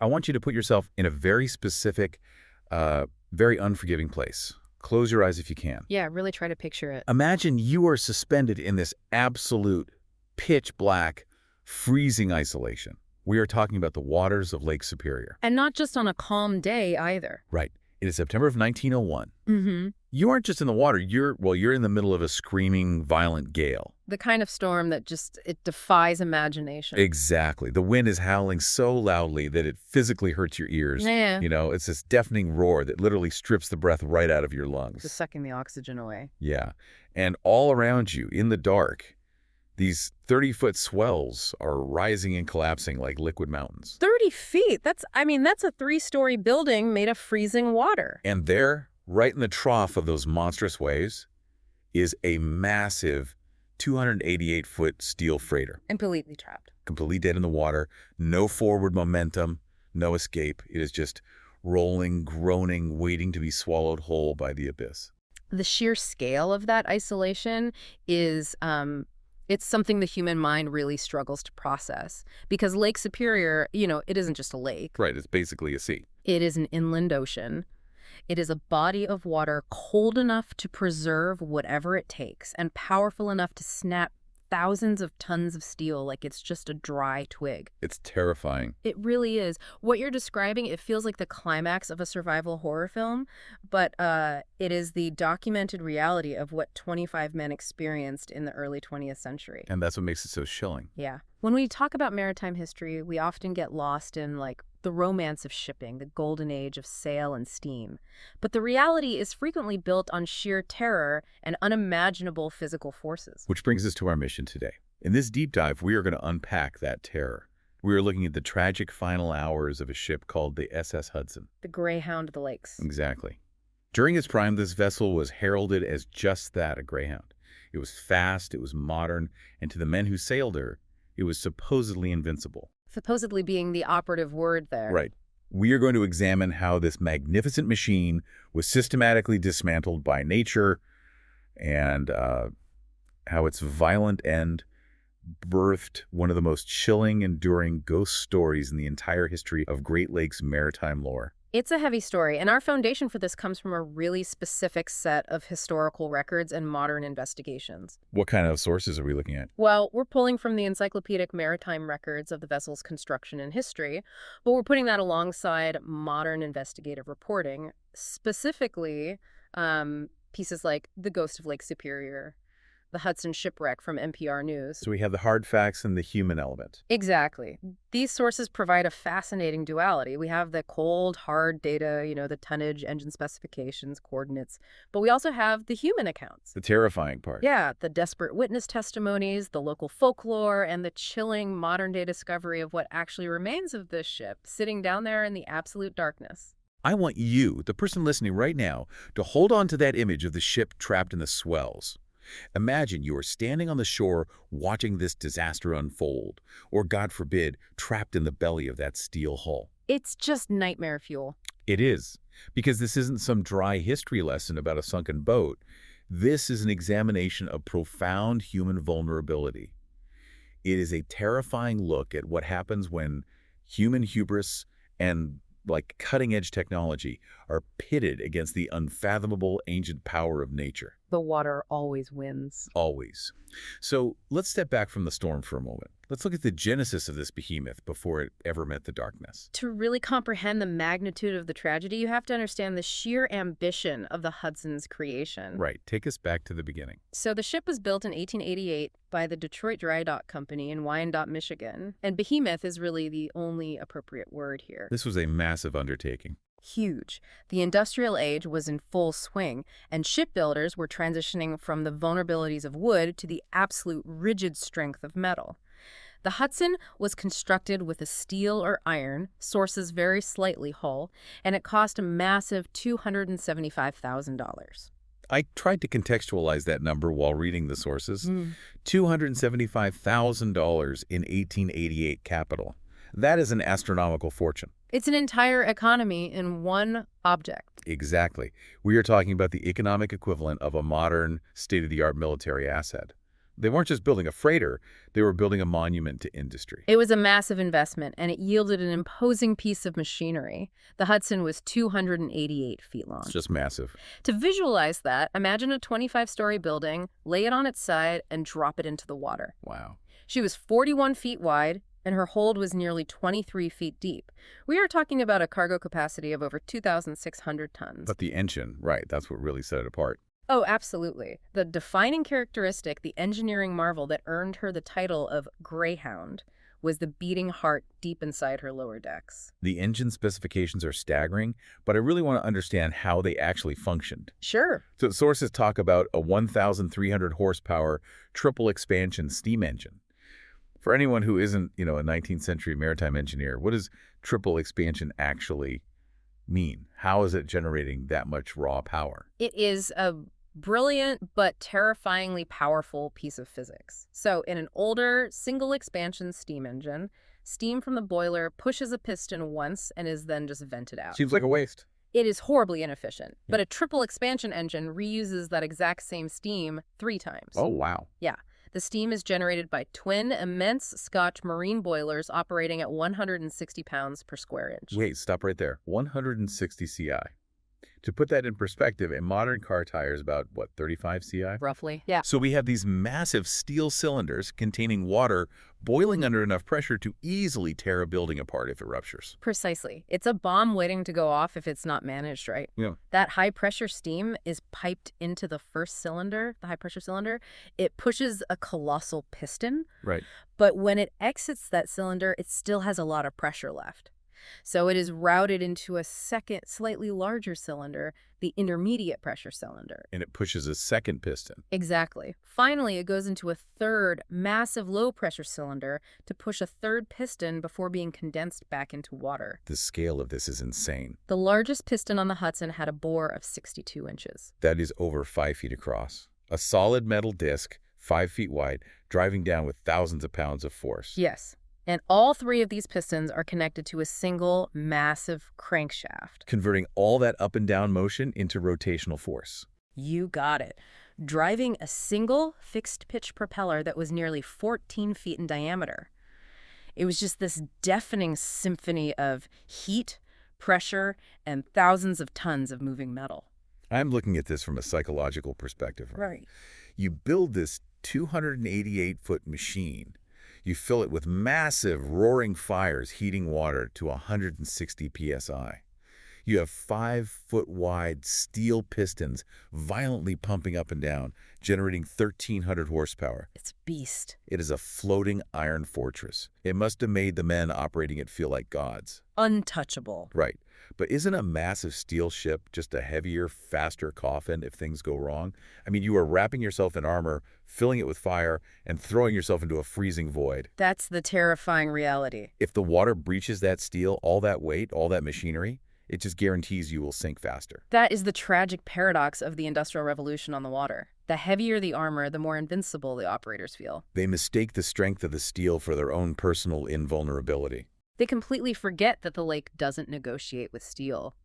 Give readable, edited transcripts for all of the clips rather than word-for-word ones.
I want you to put yourself in a very specific, very unforgiving place. Close your eyes if you can. Yeah, really try to picture it. Imagine you are suspended in this absolute pitch black, freezing isolation. We are talking about the waters of Lake Superior. And not just on a calm day either. Right. It is September of 1901. Mm-hmm. You aren't just in the water. You're in the middle of a screaming, violent gale. The kind of storm that it defies imagination. Exactly. The wind is howling so loudly that it physically hurts your ears. Yeah. It's this deafening roar that literally strips the breath right out of your lungs. Just sucking the oxygen away. Yeah. And all around you, in the dark, these 30-foot swells are rising and collapsing like liquid mountains. 30 feet? That's a 3-story building made of freezing water. And there, right in the trough of those monstrous waves, is a massive 288-foot steel freighter. Completely trapped. Completely dead in the water, no forward momentum, no escape. It is just rolling, groaning, waiting to be swallowed whole by the abyss. The sheer scale of that isolation is it's something the human mind really struggles to process. Because Lake Superior, it isn't just a lake. Right, it's basically a sea. It is an inland ocean. It is a body of water cold enough to preserve whatever it takes and powerful enough to snap thousands of tons of steel like it's just a dry twig. It's terrifying. It really is. What you're describing, it feels like the climax of a survival horror film, but it is the documented reality of what 25 men experienced in the early 20th century. And that's what makes it so chilling. Yeah. When we talk about maritime history, we often get lost in, the romance of shipping, the golden age of sail and steam. But the reality is frequently built on sheer terror and unimaginable physical forces. Which brings us to our mission today. In this deep dive, we are going to unpack that terror. We are looking at the tragic final hours of a ship called the SS Hudson. The greyhound of the lakes. Exactly. During its prime, this vessel was heralded as just that, a greyhound. It was fast, it was modern, and to the men who sailed her, it was supposedly invincible. Supposedly being the operative word there. Right. We are going to examine how this magnificent machine was systematically dismantled by nature and how its violent end birthed one of the most chilling, enduring ghost stories in the entire history of Great Lakes maritime lore. It's a heavy story, and our foundation for this comes from a really specific set of historical records and modern investigations. What kind of sources are we looking at? Well, we're pulling from the encyclopedic maritime records of the vessel's construction and history, but we're putting that alongside modern investigative reporting, specifically pieces like The Ghost of Lake Superior, the Hudson Shipwreck from NPR News. So we have the hard facts and the human element. Exactly. These sources provide a fascinating duality. We have the cold, hard data, the tonnage, engine specifications, coordinates, but we also have the human accounts. The terrifying part. Yeah, the desperate witness testimonies, the local folklore, and the chilling modern-day discovery of what actually remains of this ship sitting down there in the absolute darkness. I want you, the person listening right now, to hold on to that image of the ship trapped in the swells. Imagine you are standing on the shore watching this disaster unfold, or God forbid, trapped in the belly of that steel hull. It's just nightmare fuel. It is, because this isn't some dry history lesson about a sunken boat. This is an examination of profound human vulnerability. It is a terrifying look at what happens when human hubris and cutting-edge technology are pitted against the unfathomable ancient power of nature. The water always wins. Always. So let's step back from the storm for a moment. Let's look at the genesis of this behemoth before it ever met the darkness. To really comprehend the magnitude of the tragedy, you have to understand the sheer ambition of the Hudson's creation. Right. Take us back to the beginning. So the ship was built in 1888 by the Detroit Dry Dock Company in Wyandotte, Michigan. And behemoth is really the only appropriate word here. This was a massive undertaking. Huge. The industrial age was in full swing, and shipbuilders were transitioning from the vulnerabilities of wood to the absolute rigid strength of metal. The Hudson was constructed with a steel or iron, sources vary slightly, hull, and it cost a massive $275,000. I tried to contextualize that number while reading the sources. $275,000 in 1888 capital. That is an astronomical fortune. It's an entire economy in one object. Exactly. We are talking about the economic equivalent of a modern, state-of-the-art military asset. They weren't just building a freighter, they were building a monument to industry. It was a massive investment, and it yielded an imposing piece of machinery. The Hudson was 288 feet long. It's just massive. To visualize that, imagine a 25-story building, lay it on its side, and drop it into the water. Wow. She was 41 feet wide, and her hold was nearly 23 feet deep. We are talking about a cargo capacity of over 2,600 tons. But the engine, right, that's what really set it apart. Oh, absolutely. The defining characteristic, the engineering marvel that earned her the title of Greyhound, was the beating heart deep inside her lower decks. The engine specifications are staggering, but I really want to understand how they actually functioned. Sure. So sources talk about a 1,300 horsepower triple expansion steam engine. For anyone who isn't, a 19th century maritime engineer, what does triple expansion actually mean? How is it generating that much raw power? It is a brilliant but terrifyingly powerful piece of physics. So in an older single expansion steam engine, steam from the boiler pushes a piston once and is then just vented out. Seems like a waste. It is horribly inefficient, Yeah. but a triple expansion engine reuses that exact same steam 3 times. Oh, wow. Yeah. The steam is generated by twin immense Scotch marine boilers operating at 160 pounds per square inch. Wait, stop right there. 160 CI. To put that in perspective, a modern car tire is about, 35 CI? Roughly. Yeah. So we have these massive steel cylinders containing water boiling under enough pressure to easily tear a building apart if it ruptures. Precisely. It's a bomb waiting to go off if it's not managed right. Yeah. That high-pressure steam is piped into the first cylinder, the high-pressure cylinder. It pushes a colossal piston, Right. but when it exits that cylinder, it still has a lot of pressure left. So it is routed into a second, slightly larger cylinder, the intermediate pressure cylinder. And it pushes a second piston. Exactly. Finally, it goes into a third, massive low-pressure cylinder to push a third piston before being condensed back into water. The scale of this is insane. The largest piston on the Hudson had a bore of 62 inches. That is over 5 feet across. A solid metal disc, 5 feet wide, driving down with thousands of pounds of force. Yes. And all 3 of these pistons are connected to a single, massive crankshaft. Converting all that up and down motion into rotational force. You got it. Driving a single, fixed-pitch propeller that was nearly 14 feet in diameter. It was just this deafening symphony of heat, pressure, and thousands of tons of moving metal. I'm looking at this from a psychological perspective. Right. You build this 288-foot machine. You fill it with massive roaring fires heating water to 160 psi. You have 5-foot-wide steel pistons violently pumping up and down, generating 1,300 horsepower. It's a beast. It is a floating iron fortress. It must have made the men operating it feel like gods. Untouchable. Right. But isn't a massive steel ship just a heavier, faster coffin if things go wrong? I mean, you are wrapping yourself in armor, filling it with fire, and throwing yourself into a freezing void. That's the terrifying reality. If the water breaches that steel, all that weight, all that machinery, it just guarantees you will sink faster. That is the tragic paradox of the Industrial Revolution on the water. The heavier the armor, the more invincible the operators feel. They mistake the strength of the steel for their own personal invulnerability. They completely forget that the lake doesn't negotiate with steel.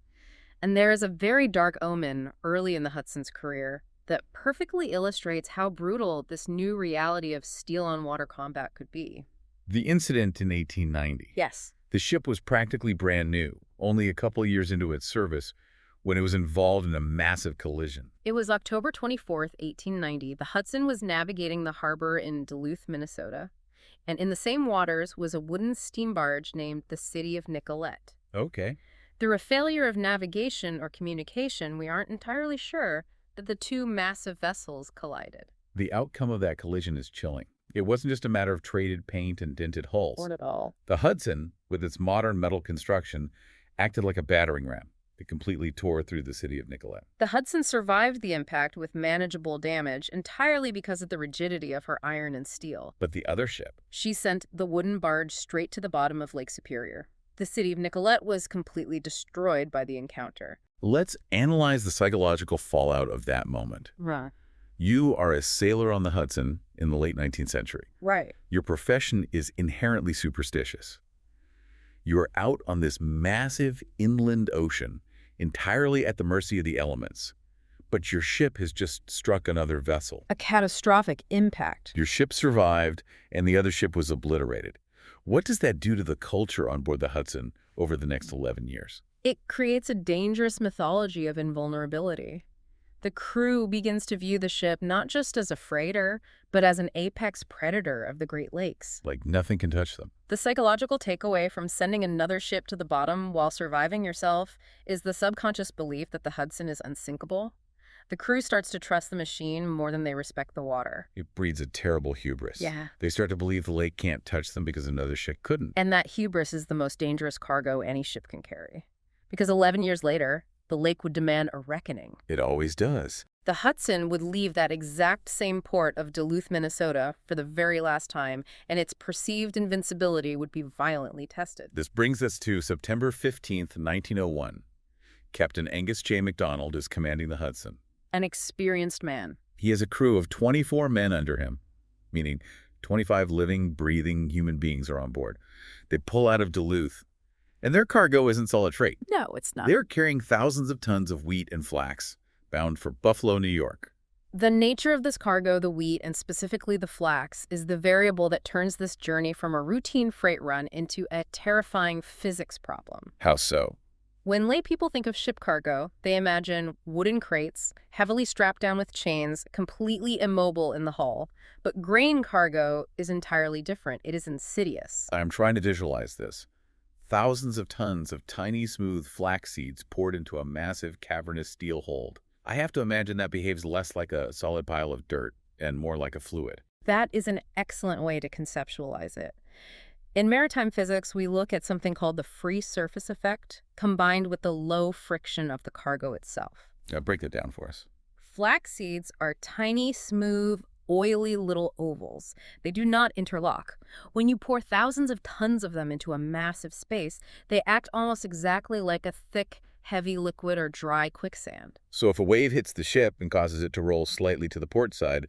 And there is a very dark omen early in the Hudson's career that perfectly illustrates how brutal this new reality of steel-on-water combat could be. The incident in 1890. Yes. The ship was practically brand new, only a couple years into its service, when it was involved in a massive collision. It was October 24th, 1890. The Hudson was navigating the harbor in Duluth, Minnesota. And in the same waters was a wooden steam barge named the City of Nicollet. Okay. Through a failure of navigation or communication, we aren't entirely sure that the 2 massive vessels collided. The outcome of that collision is chilling. It wasn't just a matter of traded paint and dented hulls. Not at all. The Hudson, with its modern metal construction, acted like a battering ram. It completely tore through the city of Nicollet. The Hudson survived the impact with manageable damage entirely because of the rigidity of her iron and steel. But the other ship? She sent the wooden barge straight to the bottom of Lake Superior. The city of Nicollet was completely destroyed by the encounter. Let's analyze the psychological fallout of that moment. Right. You are a sailor on the Hudson in the late 19th century. Right. Your profession is inherently superstitious. You are out on this massive inland ocean, entirely at the mercy of the elements. But your ship has just struck another vessel. A catastrophic impact. Your ship survived, and the other ship was obliterated. What does that do to the culture on board the Hudson over the next 11 years? It creates a dangerous mythology of invulnerability. The crew begins to view the ship not just as a freighter, but as an apex predator of the Great Lakes. Like nothing can touch them. The psychological takeaway from sending another ship to the bottom while surviving yourself is the subconscious belief that the Hudson is unsinkable. The crew starts to trust the machine more than they respect the water. It breeds a terrible hubris. Yeah. They start to believe the lake can't touch them because another ship couldn't. And that hubris is the most dangerous cargo any ship can carry. Because 11 years later, the lake would demand a reckoning. It always does. The Hudson would leave that exact same port of Duluth, Minnesota for the very last time, and its perceived invincibility would be violently tested. This brings us to September 15th, 1901. Captain Angus J. McDonald is commanding the Hudson. An experienced man. He has a crew of 24 men under him, meaning 25 living, breathing human beings are on board. They pull out of Duluth, and their cargo isn't solid freight. No, it's not. They're carrying thousands of tons of wheat and flax, bound for Buffalo, New York. The nature of this cargo, the wheat, and specifically the flax, is the variable that turns this journey from a routine freight run into a terrifying physics problem. How so? When lay people think of ship cargo, they imagine wooden crates, heavily strapped down with chains, completely immobile in the hull. But grain cargo is entirely different. It is insidious. I'm trying to visualize this. Thousands of tons of tiny, smooth flax seeds poured into a massive, cavernous steel hold. I have to imagine that behaves less like a solid pile of dirt and more like a fluid. That is an excellent way to conceptualize it. In maritime physics, we look at something called the free surface effect, combined with the low friction of the cargo itself. Break that down for us. Flax seeds are tiny, smooth, oily little ovals. They do not interlock. When you pour thousands of tons of them into a massive space, they act almost exactly like a thick, heavy liquid or dry quicksand. So if a wave hits the ship and causes it to roll slightly to the port side,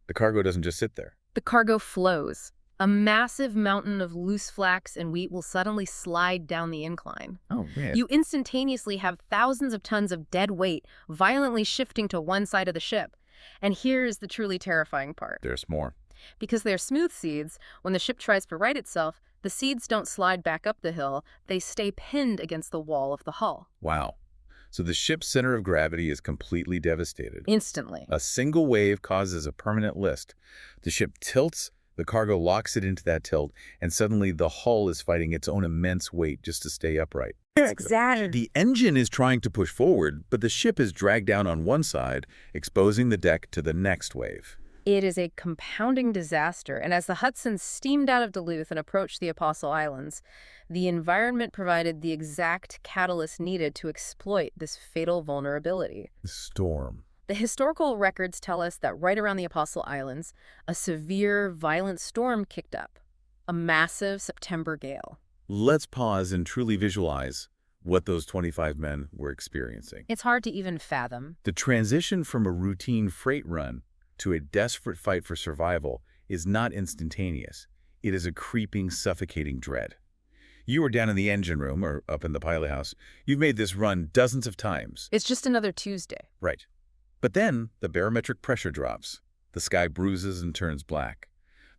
the cargo doesn't just sit there. The cargo flows. A massive mountain of loose flax and wheat will suddenly slide down the incline. Oh, man. You instantaneously have thousands of tons of dead weight violently shifting to one side of the ship. And here's the truly terrifying part. There's more. Because they're smooth seeds, when the ship tries to right itself, the seeds don't slide back up the hill. They stay pinned against the wall of the hull. Wow. So the ship's center of gravity is completely devastated. Instantly. A single wave causes a permanent list. The ship tilts, the cargo locks it into that tilt, and suddenly the hull is fighting its own immense weight just to stay upright. Exactly. The engine is trying to push forward, but the ship is dragged down on one side, exposing the deck to the next wave. It is a compounding disaster, and as the Hudson steamed out of Duluth and approached the Apostle Islands, the environment provided the exact catalyst needed to exploit this fatal vulnerability. The storm. The historical records tell us that right around the Apostle Islands, a severe, violent storm kicked up, a massive September gale. Let's pause and truly visualize what those 25 men were experiencing. It's hard to even fathom. The transition from a routine freight run to a desperate fight for survival is not instantaneous. It is a creeping, suffocating dread. You were down in the engine room or up in the pilot house. You've made this run dozens of times. It's just another Tuesday. Right. But then the barometric pressure drops. The sky bruises and turns black.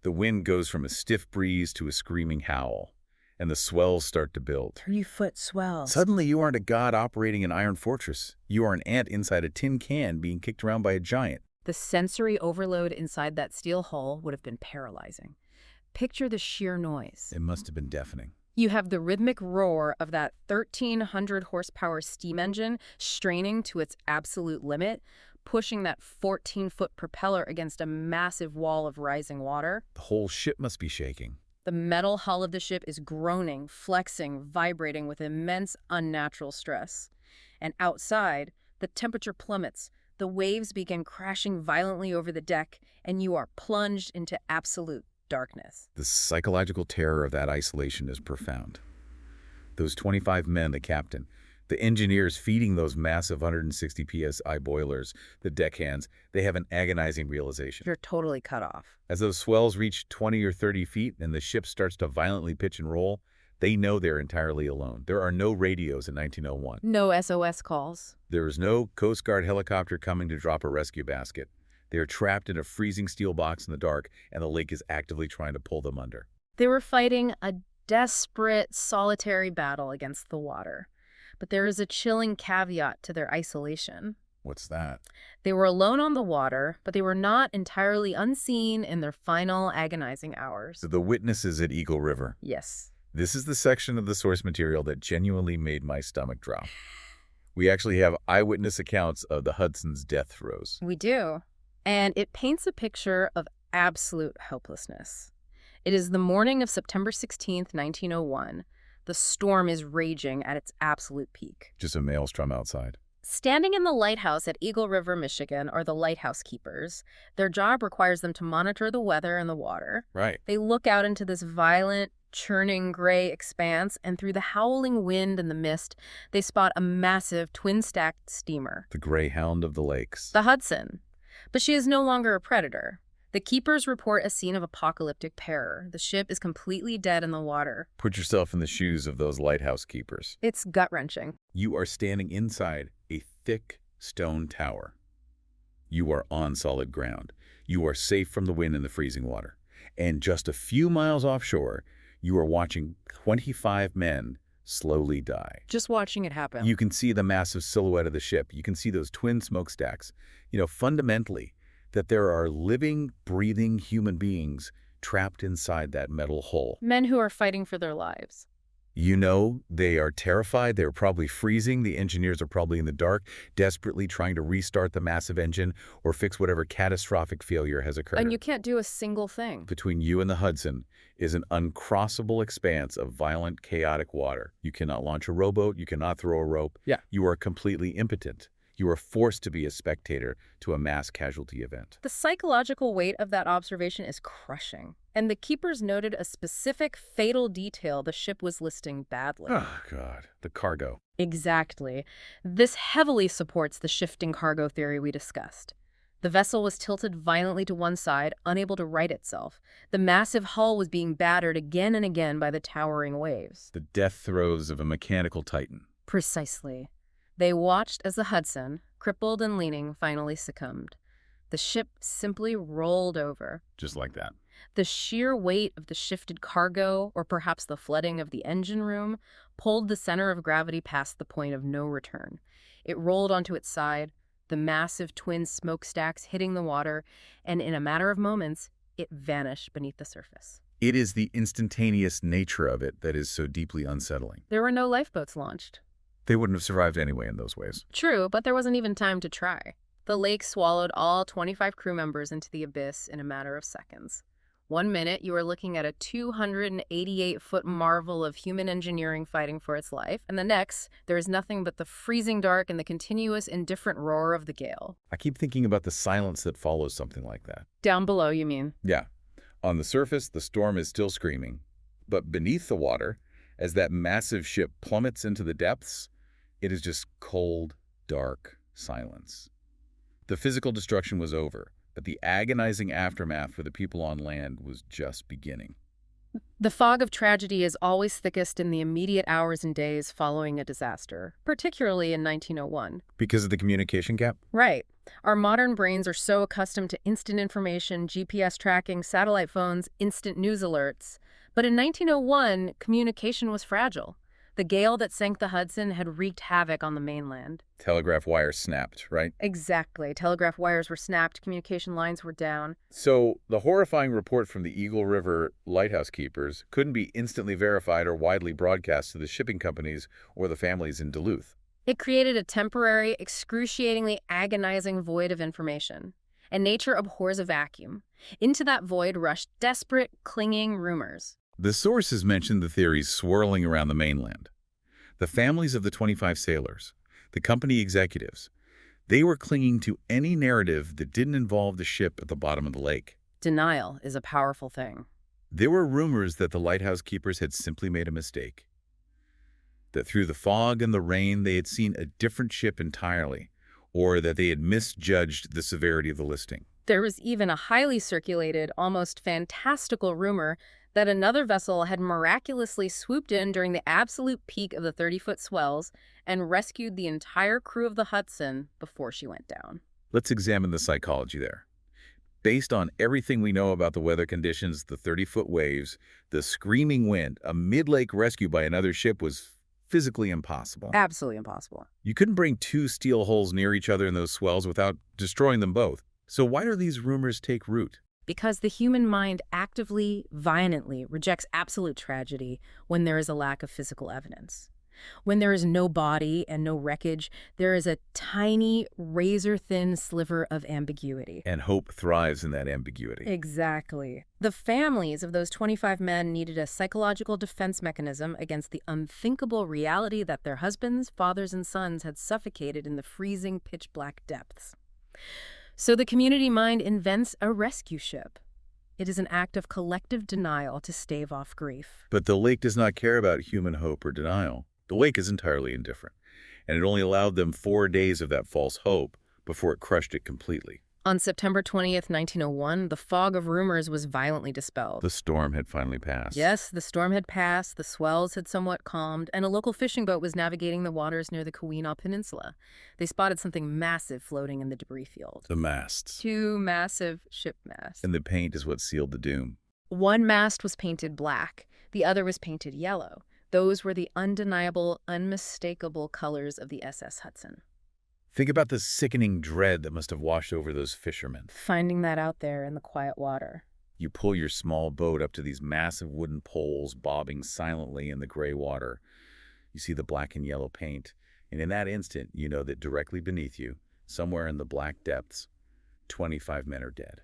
The wind goes from a stiff breeze to a screaming howl, and the swells start to build. 30-foot swells. Suddenly you aren't a god operating an iron fortress. You are an ant inside a tin can being kicked around by a giant. The sensory overload inside that steel hull would have been paralyzing. Picture the sheer noise. It must have been deafening. You have the rhythmic roar of that 1,300 horsepower steam engine straining to its absolute limit, pushing that 14-foot propeller against a massive wall of rising water. The whole ship must be shaking. The metal hull of the ship is groaning, flexing, vibrating with immense unnatural stress. And outside, the temperature plummets. The waves begin crashing violently over the deck, and you are plunged into absolute darkness. The psychological terror of that isolation is profound. Those 25 men, the captain, the engineers feeding those massive 160 psi boilers, the deckhands, they have an agonizing realization. You're totally cut off. As those swells reach 20 or 30 feet and the ship starts to violently pitch and roll, They know they're entirely alone. There are no radios in 1901. No SOS calls. There is no Coast Guard helicopter coming to drop a rescue basket. They are trapped in a freezing steel box in the dark, and the lake is actively trying to pull them under. They were fighting a desperate, solitary battle against the water. But there is a chilling caveat to their isolation. What's that? They were alone on the water, but they were not entirely unseen in their final agonizing hours. The witnesses at Eagle River. Yes. This is the section of the source material that genuinely made my stomach drop. We actually have eyewitness accounts of the Hudson's death throes. We do. And it paints a picture of absolute helplessness. It is the morning of September 16th, 1901. The storm is raging at its absolute peak. Just a maelstrom outside. Standing in the lighthouse at Eagle River, Michigan, are the lighthouse keepers. Their job requires them to monitor the weather and the water. Right. They look out into this violent, churning gray expanse, and through the howling wind and the mist, they spot a massive twin-stacked steamer. The greyhound of the lakes. The Hudson. But she is no longer a predator. The keepers report a scene of apocalyptic terror. The ship is completely dead in the water. Put yourself in the shoes of those lighthouse keepers. It's gut-wrenching. You are standing inside a thick stone tower. You are on solid ground. You are safe from the wind and the freezing water. And just a few miles offshore, you are watching 25 men slowly die. Just watching it happen. You can see the massive silhouette of the ship. You can see those twin smokestacks. Fundamentally, that there are living, breathing human beings trapped inside that metal hull. Men who are fighting for their lives. They are terrified. They're probably freezing. The engineers are probably in the dark, desperately trying to restart the massive engine or fix whatever catastrophic failure has occurred. And you can't do a single thing. Between you and the Hudson is an uncrossable expanse of violent, chaotic water. You cannot launch a rowboat. You cannot throw a rope. Yeah. You are completely impotent. You are forced to be a spectator to a mass casualty event. The psychological weight of that observation is crushing. And the keepers noted a specific fatal detail the ship was listing badly. Oh, God. The cargo. Exactly. This heavily supports the shifting cargo theory we discussed. The vessel was tilted violently to one side, unable to right itself. The massive hull was being battered again and again by the towering waves. The death throes of a mechanical titan. Precisely. They watched as the Hudson, crippled and leaning, finally succumbed. The ship simply rolled over. Just like that. The sheer weight of the shifted cargo, or perhaps the flooding of the engine room, pulled the center of gravity past the point of no return. It rolled onto its side, the massive twin smokestacks hitting the water, and in a matter of moments, it vanished beneath the surface. It is the instantaneous nature of it that is so deeply unsettling. There were no lifeboats launched. They wouldn't have survived anyway in those ways. True, but there wasn't even time to try. The lake swallowed all 25 crew members into the abyss in a matter of seconds. 1 minute, you are looking at a 288-foot marvel of human engineering fighting for its life, and the next, there is nothing but the freezing dark and the continuous indifferent roar of the gale. I keep thinking about the silence that follows something like that. Down below, you mean? Yeah. On the surface, the storm is still screaming. But beneath the water, as that massive ship plummets into the depths, it is just cold, dark silence. The physical destruction was over, but the agonizing aftermath for the people on land was just beginning. The fog of tragedy is always thickest in the immediate hours and days following a disaster, particularly in 1901. Because of the communication gap? Right. Our modern brains are so accustomed to instant information, GPS tracking, satellite phones, instant news alerts. But in 1901, communication was fragile. The gale that sank the Hudson had wreaked havoc on the mainland. Telegraph wires snapped, right? Exactly. Telegraph wires were snapped, communication lines were down. So the horrifying report from the Eagle River lighthouse keepers couldn't be instantly verified or widely broadcast to the shipping companies or the families in Duluth. It created a temporary, excruciatingly agonizing void of information. And nature abhors a vacuum. Into that void rushed desperate, clinging rumors. The sources mentioned the theories swirling around the mainland. The families of the 25 sailors, the company executives, they were clinging to any narrative that didn't involve the ship at the bottom of the lake. Denial is a powerful thing. There were rumors that the lighthouse keepers had simply made a mistake, that through the fog and the rain they had seen a different ship entirely, or that they had misjudged the severity of the listing. There was even a highly circulated, almost fantastical rumor that another vessel had miraculously swooped in during the absolute peak of the 30-foot swells and rescued the entire crew of the Hudson before she went down. Let's examine the psychology there. Based on everything we know about the weather conditions, the 30-foot waves, the screaming wind, a mid-lake rescue by another ship was physically impossible. Absolutely impossible. You couldn't bring two steel hulls near each other in those swells without destroying them both. So why do these rumors take root? Because the human mind actively, violently rejects absolute tragedy when there is a lack of physical evidence. When there is no body and no wreckage, there is a tiny, razor-thin sliver of ambiguity. And hope thrives in that ambiguity. Exactly. The families of those 25 men needed a psychological defense mechanism against the unthinkable reality that their husbands, fathers, and sons had suffocated in the freezing, pitch-black depths. So the community mind invents a rescue ship. It is an act of collective denial to stave off grief. But the lake does not care about human hope or denial. The lake is entirely indifferent, and it only allowed them 4 days of that false hope before it crushed it completely. On September 20th, 1901, the fog of rumors was violently dispelled. The storm had finally passed. Yes, the storm had passed, the swells had somewhat calmed, and a local fishing boat was navigating the waters near the Keweenaw Peninsula. They spotted something massive floating in the debris field. The masts. 2 massive ship masts. And the paint is what sealed the doom. One mast was painted black, the other was painted yellow. Those were the undeniable, unmistakable colors of the SS Hudson. Think about the sickening dread that must have washed over those fishermen. Finding that out there in the quiet water. You pull your small boat up to these massive wooden poles bobbing silently in the gray water. You see the black and yellow paint, and in that instant, you know that directly beneath you, somewhere in the black depths, 25 men are dead.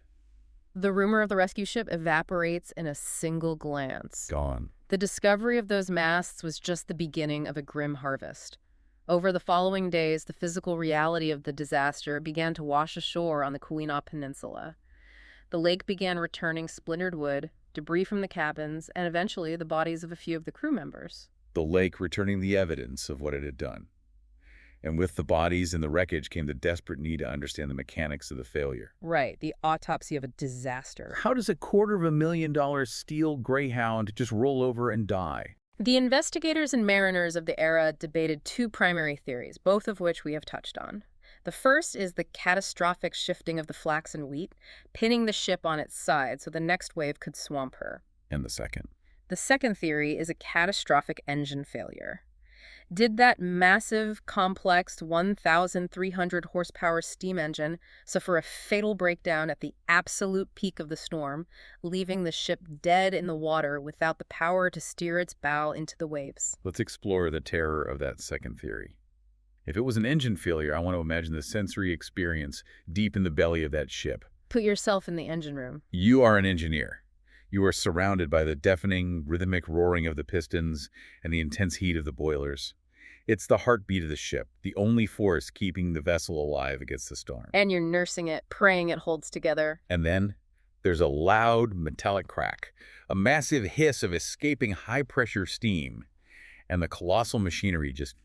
The rumor of the rescue ship evaporates in a single glance. Gone. The discovery of those masts was just the beginning of a grim harvest. Over the following days, the physical reality of the disaster began to wash ashore on the Keweenaw Peninsula. The lake began returning splintered wood, debris from the cabins, and eventually the bodies of a few of the crew members. The lake returning the evidence of what it had done. And with the bodies and the wreckage came the desperate need to understand the mechanics of the failure. Right, the autopsy of a disaster. How does a $250,000 steel greyhound just roll over and die? The investigators and mariners of the era debated 2 primary theories, both of which we have touched on. The first is the catastrophic shifting of the flax and wheat, pinning the ship on its side so the next wave could swamp her. And the second? The second theory is a catastrophic engine failure. Did that massive, complex 1,300 horsepower steam engine suffer a fatal breakdown at the absolute peak of the storm, leaving the ship dead in the water without the power to steer its bow into the waves? Let's explore the terror of that second theory. If it was an engine failure, I want to imagine the sensory experience deep in the belly of that ship. Put yourself in the engine room. You are an engineer. You are surrounded by the deafening, rhythmic roaring of the pistons and the intense heat of the boilers. It's the heartbeat of the ship, the only force keeping the vessel alive against the storm. And you're nursing it, praying it holds together. And then there's a loud metallic crack, a massive hiss of escaping high-pressure steam, and the colossal machinery just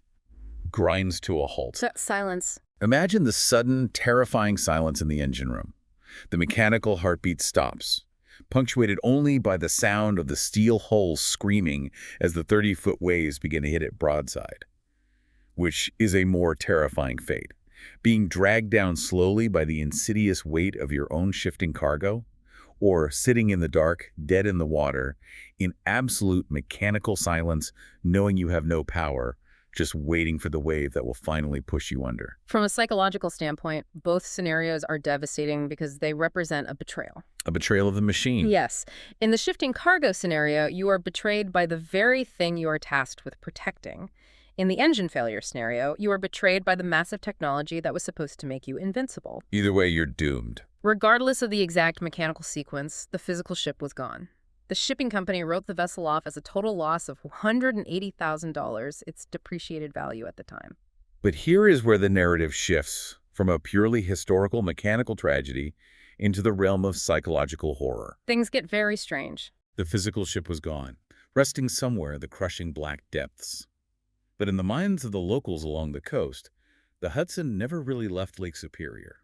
grinds to a halt. Silence. Imagine the sudden, terrifying silence in the engine room. The mechanical heartbeat stops, punctuated only by the sound of the steel hulls screaming as the 30-foot waves begin to hit it broadside. Which is a more terrifying fate, being dragged down slowly by the insidious weight of your own shifting cargo, or sitting in the dark, dead in the water, in absolute mechanical silence, knowing you have no power, just waiting for the wave that will finally push you under. From a psychological standpoint, both scenarios are devastating because they represent a betrayal. A betrayal of the machine. Yes. In the shifting cargo scenario, you are betrayed by the very thing you are tasked with protecting. In the engine failure scenario, you are betrayed by the massive technology that was supposed to make you invincible. Either way, you're doomed. Regardless of the exact mechanical sequence, the physical ship was gone. The shipping company wrote the vessel off as a total loss of $180,000, its depreciated value at the time. But here is where the narrative shifts from a purely historical mechanical tragedy into the realm of psychological horror. Things get very strange. The physical ship was gone, resting somewhere in the crushing black depths. But in the minds of the locals along the coast, the Hudson never really left Lake Superior.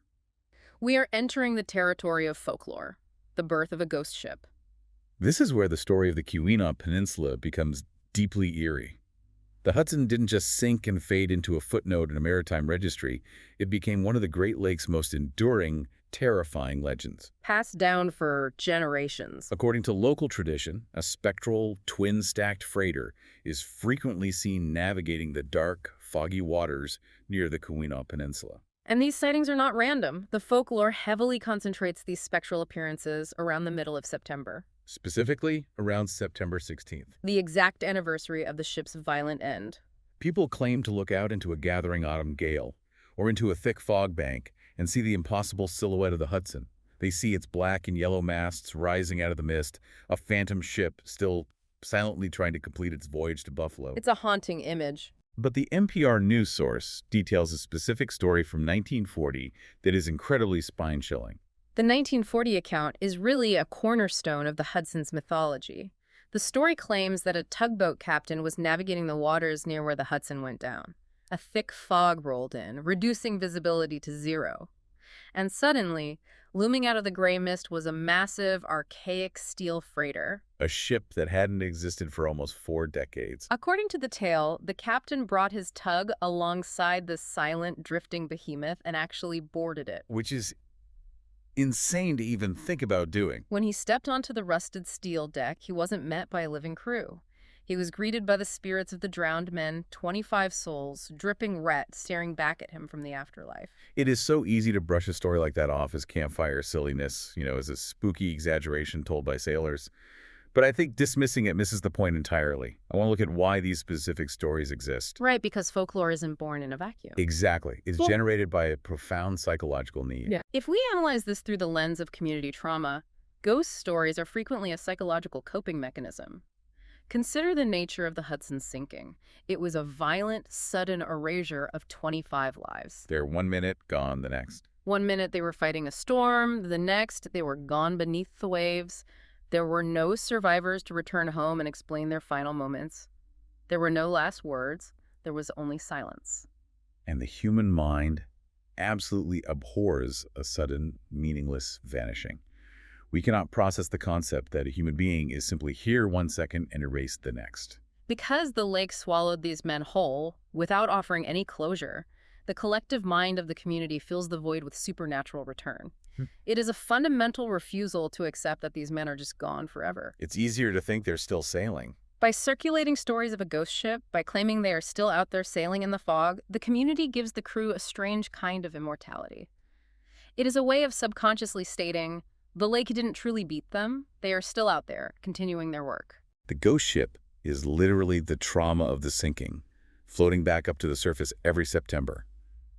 We are entering the territory of folklore, the birth of a ghost ship. This is where the story of the Keweenaw Peninsula becomes deeply eerie. The Hudson didn't just sink and fade into a footnote in a maritime registry. It became one of the Great Lakes' most enduring, terrifying legends. Passed down for generations. According to local tradition, a spectral, twin-stacked freighter is frequently seen navigating the dark, foggy waters near the Keweenaw Peninsula. And these sightings are not random. The folklore heavily concentrates these spectral appearances around the middle of September, Specifically, around September 16th. the exact anniversary of the ship's violent end. People claim to look out into a gathering autumn gale, or into a thick fog bank, and see the impossible silhouette of the Hudson. They see its black and yellow masts rising out of the mist, a phantom ship still silently trying to complete its voyage to Buffalo. It's a haunting image. But the NPR news source details a specific story from 1940 that is incredibly spine-chilling. The 1940 account is really a cornerstone of the Hudson's mythology. The story claims that a tugboat captain was navigating the waters near where the Hudson went down. A thick fog rolled in, reducing visibility to zero. And suddenly, looming out of the gray mist was a massive, archaic steel freighter. A ship that hadn't existed for almost 4 decades. According to the tale, the captain brought his tug alongside the silent, drifting behemoth and actually boarded it. Which is insane to even think about doing. When he stepped onto the rusted steel deck, he wasn't met by a living crew. He was greeted by the spirits of the drowned men, 25 souls, dripping ret, staring back at him from the afterlife. It is so easy to brush a story like that off as campfire silliness, as a spooky exaggeration told by sailors. But I think dismissing it misses the point entirely. I want to look at why these specific stories exist. Right, because folklore isn't born in a vacuum. Exactly. It's generated by a profound psychological need. Yeah. If we analyze this through the lens of community trauma, ghost stories are frequently a psychological coping mechanism. Consider the nature of the Hudson's sinking. It was a violent, sudden erasure of 25 lives. They're 1 minute, gone the next. 1 minute they were fighting a storm, the next they were gone beneath the waves. There were no survivors to return home and explain their final moments. There were no last words. There was only silence. And the human mind absolutely abhors a sudden, meaningless vanishing. We cannot process the concept that a human being is simply here 1 second and erased the next. Because the lake swallowed these men whole, without offering any closure, the collective mind of the community fills the void with supernatural return. It is a fundamental refusal to accept that these men are just gone forever. It's easier to think they're still sailing. By circulating stories of a ghost ship, by claiming they are still out there sailing in the fog, the community gives the crew a strange kind of immortality. It is a way of subconsciously stating, the lake didn't truly beat them. They are still out there, continuing their work. The ghost ship is literally the trauma of the sinking, floating back up to the surface every September.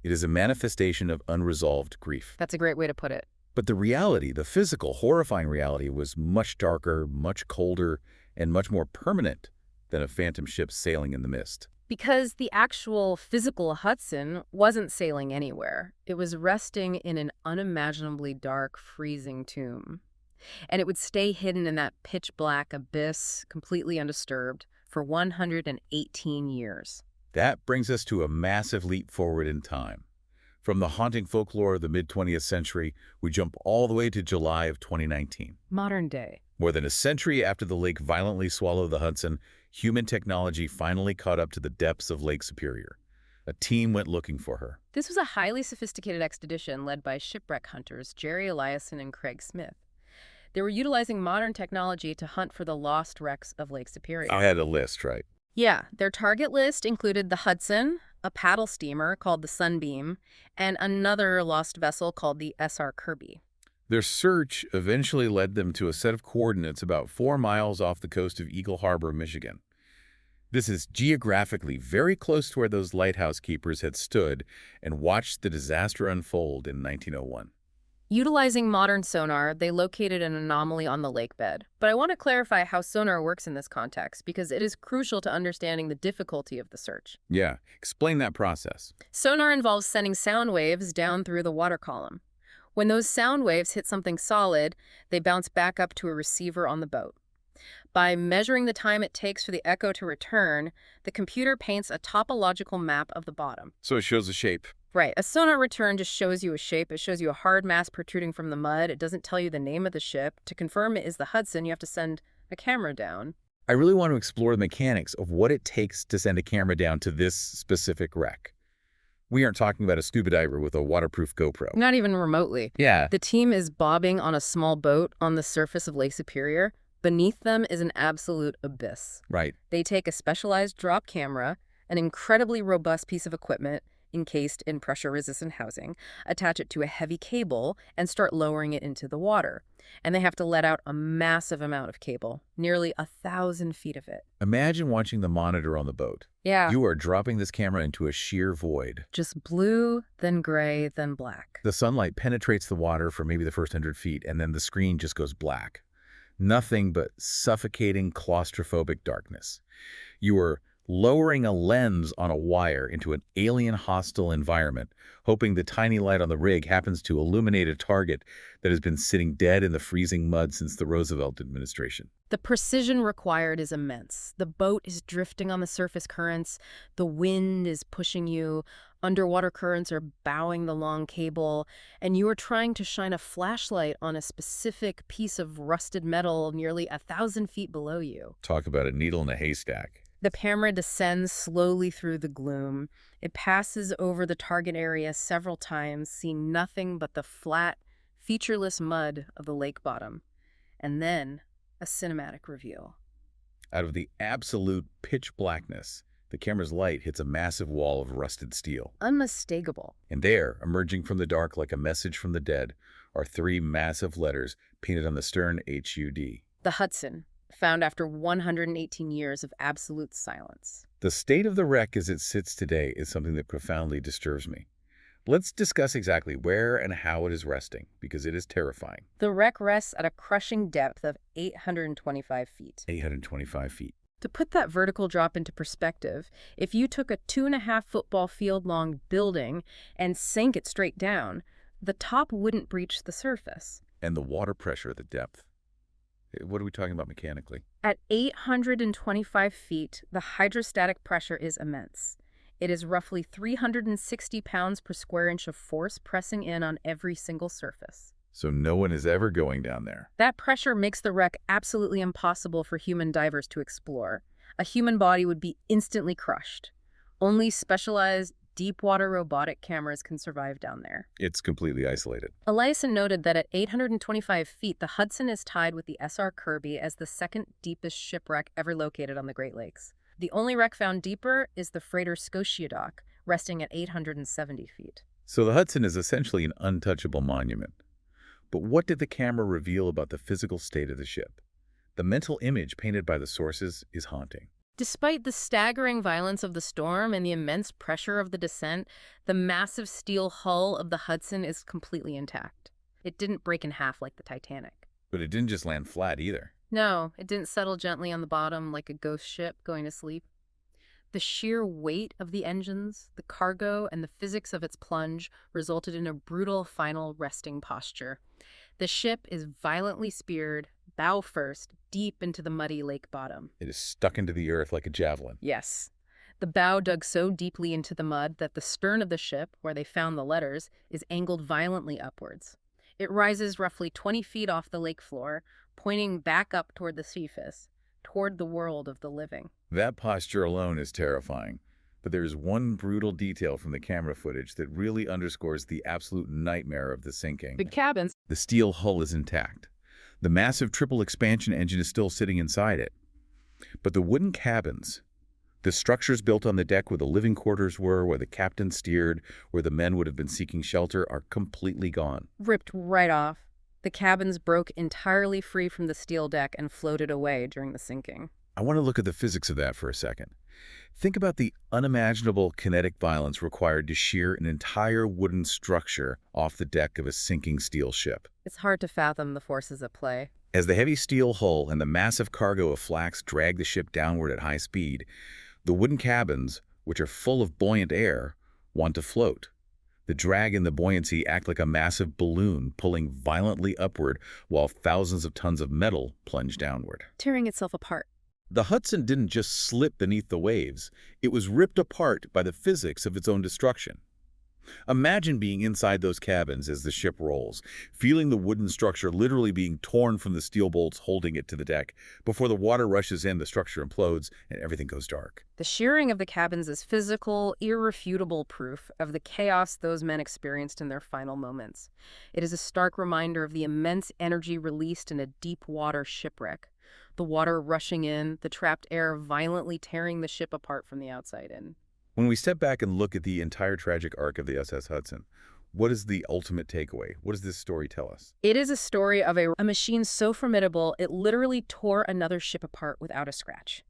It is a manifestation of unresolved grief. That's a great way to put it. But the reality, the physical, horrifying reality, was much darker, much colder, and much more permanent than a phantom ship sailing in the mist. Because the actual physical Hudson wasn't sailing anywhere. It was resting in an unimaginably dark, freezing tomb. And it would stay hidden in that pitch-black abyss, completely undisturbed, for 118 years. That brings us to a massive leap forward in time. From the haunting folklore of the mid-20th century, we jump all the way to July of 2019. Modern day. More than a century after the lake violently swallowed the Hudson, human technology finally caught up to the depths of Lake Superior. A team went looking for her. This was a highly sophisticated expedition led by shipwreck hunters Jerry Eliason and Craig Smith. They were utilizing modern technology to hunt for the lost wrecks of Lake Superior. I had a list, right? Yeah, their target list included the Hudson, a paddle steamer called the Sunbeam, and another lost vessel called the SR Kirby. Their search eventually led them to a set of coordinates about 4 miles off the coast of Eagle Harbor, Michigan. This is geographically very close to where those lighthouse keepers had stood and watched the disaster unfold in 1901. Utilizing modern sonar, they located an anomaly on the lake bed. But I want to clarify how sonar works in this context because it is crucial to understanding the difficulty of the search. Yeah, explain that process. Sonar involves sending sound waves down through the water column. When those sound waves hit something solid, they bounce back up to a receiver on the boat. By measuring the time it takes for the echo to return, the computer paints a topological map of the bottom. So it shows a shape. Right. A sonar return just shows you a shape. It shows you a hard mass protruding from the mud. It doesn't tell you the name of the ship. To confirm it is the Hudson, you have to send a camera down. I really want to explore the mechanics of what it takes to send a camera down to this specific wreck. We aren't talking about a scuba diver with a waterproof GoPro. Not even remotely. Yeah. The team is bobbing on a small boat on the surface of Lake Superior. Beneath them is an absolute abyss. Right. They take a specialized drop camera, an incredibly robust piece of equipment encased in pressure-resistant housing, attach it to a heavy cable, and start lowering it into the water. And they have to let out a massive amount of cable, nearly 1,000 feet of it. Imagine watching the monitor on the boat. Yeah. You are dropping this camera into a sheer void. Just blue, then gray, then black. The sunlight penetrates the water for maybe the first 100 feet, and then the screen just goes black. Nothing but suffocating, claustrophobic darkness. You are lowering a lens on a wire into an alien hostile environment, hoping the tiny light on the rig happens to illuminate a target that has been sitting dead in the freezing mud since the Roosevelt administration. The precision required is immense. The boat is drifting on the surface currents, the wind is pushing you, underwater currents are bowing the long cable, and you are trying to shine a flashlight on a specific piece of rusted metal nearly 1,000 feet below you. Talk about a needle in a haystack. The camera descends slowly through the gloom. It passes over the target area several times, seeing nothing but the flat, featureless mud of the lake bottom. And then, a cinematic reveal. Out of the absolute pitch blackness, the camera's light hits a massive wall of rusted steel. Unmistakable. And there, emerging from the dark like a message from the dead, are 3 massive letters painted on the stern, HUD. The Hudson, found after 118 years of absolute silence. The state of the wreck as it sits today is something that profoundly disturbs me. Let's discuss exactly where and how it is resting, because it is terrifying. The wreck rests at a crushing depth of 825 feet. 825 feet. To put that vertical drop into perspective, if you took a 2.5 football field-long building and sank it straight down, the top wouldn't breach the surface. And the water pressure at the depth. What are we talking about mechanically? At 825 feet, the hydrostatic pressure is immense. It is roughly 360 pounds per square inch of force pressing in on every single surface. So no one is ever going down there. That pressure makes the wreck absolutely impossible for human divers to explore. A human body would be instantly crushed. Only specialized deep-water robotic cameras can survive down there. It's completely isolated. Eliason noted that at 825 feet, the Hudson is tied with the SR Kirby as the second deepest shipwreck ever located on the Great Lakes. The only wreck found deeper is the freighter Scotiadock, resting at 870 feet. So the Hudson is essentially an untouchable monument. But what did the camera reveal about the physical state of the ship? The mental image painted by the sources is haunting. Despite the staggering violence of the storm and the immense pressure of the descent, the massive steel hull of the Hudson is completely intact. It didn't break in half like the Titanic. But it didn't just land flat either. No, it didn't settle gently on the bottom like a ghost ship going to sleep. The sheer weight of the engines, the cargo, and the physics of its plunge resulted in a brutal final resting posture. The ship is violently speared, bow first, deep into the muddy lake bottom. It is stuck into the earth like a javelin. Yes. The bow dug so deeply into the mud that the stern of the ship, where they found the letters, is angled violently upwards. It rises roughly 20 feet off the lake floor, pointing back up toward the surface, toward the world of the living. That posture alone is terrifying. But there is one brutal detail from the camera footage that really underscores the absolute nightmare of the sinking. The cabins. The steel hull is intact. The massive triple expansion engine is still sitting inside it. But the wooden cabins, the structures built on the deck where the living quarters were, where the captain steered, where the men would have been seeking shelter, are completely gone. Ripped right off. The cabins broke entirely free from the steel deck and floated away during the sinking. I want to look at the physics of that for a second. Think about the unimaginable kinetic violence required to shear an entire wooden structure off the deck of a sinking steel ship. It's hard to fathom the forces at play. As the heavy steel hull and the massive cargo of flax drag the ship downward at high speed, the wooden cabins, which are full of buoyant air, want to float. The drag and the buoyancy act like a massive balloon pulling violently upward while thousands of tons of metal plunge downward. Tearing itself apart. The Hudson didn't just slip beneath the waves. It was ripped apart by the physics of its own destruction. Imagine being inside those cabins as the ship rolls, feeling the wooden structure literally being torn from the steel bolts holding it to the deck. Before the water rushes in, the structure implodes and everything goes dark. The shearing of the cabins is physical, irrefutable proof of the chaos those men experienced in their final moments. It is a stark reminder of the immense energy released in a deep-water shipwreck. The water rushing in, the trapped air violently tearing the ship apart from the outside in. When we step back and look at the entire tragic arc of the SS Hudson, what is the ultimate takeaway? What does this story tell us? It is a story of a machine so formidable it literally tore another ship apart without a scratch.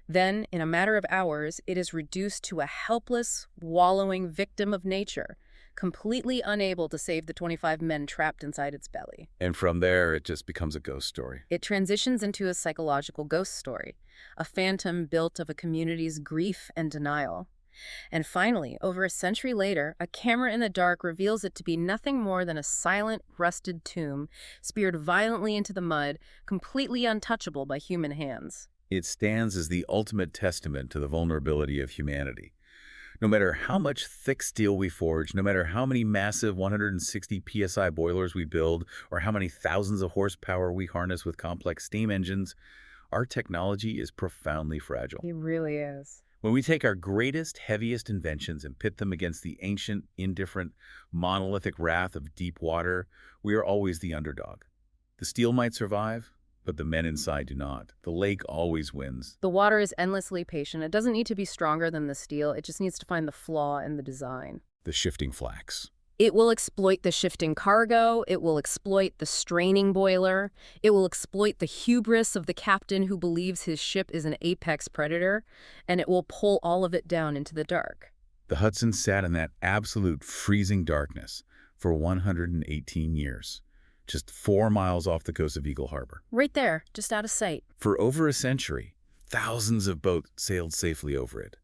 Then, in a matter of hours, it is reduced to a helpless, wallowing victim of nature, completely unable to save the 25 men trapped inside its belly. And from there, it just becomes a ghost story. It transitions into a psychological ghost story, a phantom built of a community's grief and denial. And finally, over a century later, a camera in the dark reveals it to be nothing more than a silent, rusted tomb, speared violently into the mud, completely untouchable by human hands. It stands as the ultimate testament to the vulnerability of humanity. No matter how much thick steel we forge, no matter how many massive 160 psi boilers we build, or how many thousands of horsepower we harness with complex steam engines, our technology is profoundly fragile. It really is. When we take our greatest, heaviest inventions and pit them against the ancient, indifferent, monolithic wrath of deep water, we are always the underdog. The steel might survive, but the men inside do not. The lake always wins. The water is endlessly patient. It doesn't need to be stronger than the steel. It just needs to find the flaw in the design. The shifting flax. It will exploit the shifting cargo. It will exploit the straining boiler. It will exploit the hubris of the captain who believes his ship is an apex predator. And it will pull all of it down into the dark. The Hudson sat in that absolute freezing darkness for 118 years. Just 4 miles off the coast of Eagle Harbor. Right there, just out of sight. For over a century, thousands of boats sailed safely over it.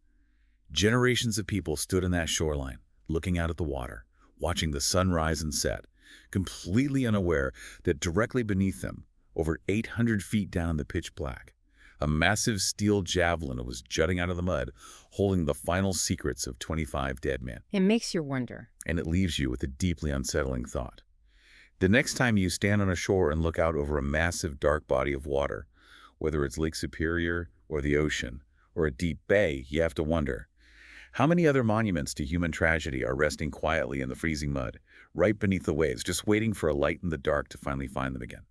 Generations of people stood on that shoreline, looking out at the water, watching the sun rise and set, completely unaware that directly beneath them, over 800 feet down in the pitch black, a massive steel javelin was jutting out of the mud, holding the final secrets of 25 dead men. It makes you wonder. And it leaves you with a deeply unsettling thought. The next time you stand on a shore and look out over a massive dark body of water, whether it's Lake Superior or the ocean or a deep bay, you have to wonder, how many other monuments to human tragedy are resting quietly in the freezing mud, right beneath the waves, just waiting for a light in the dark to finally find them again?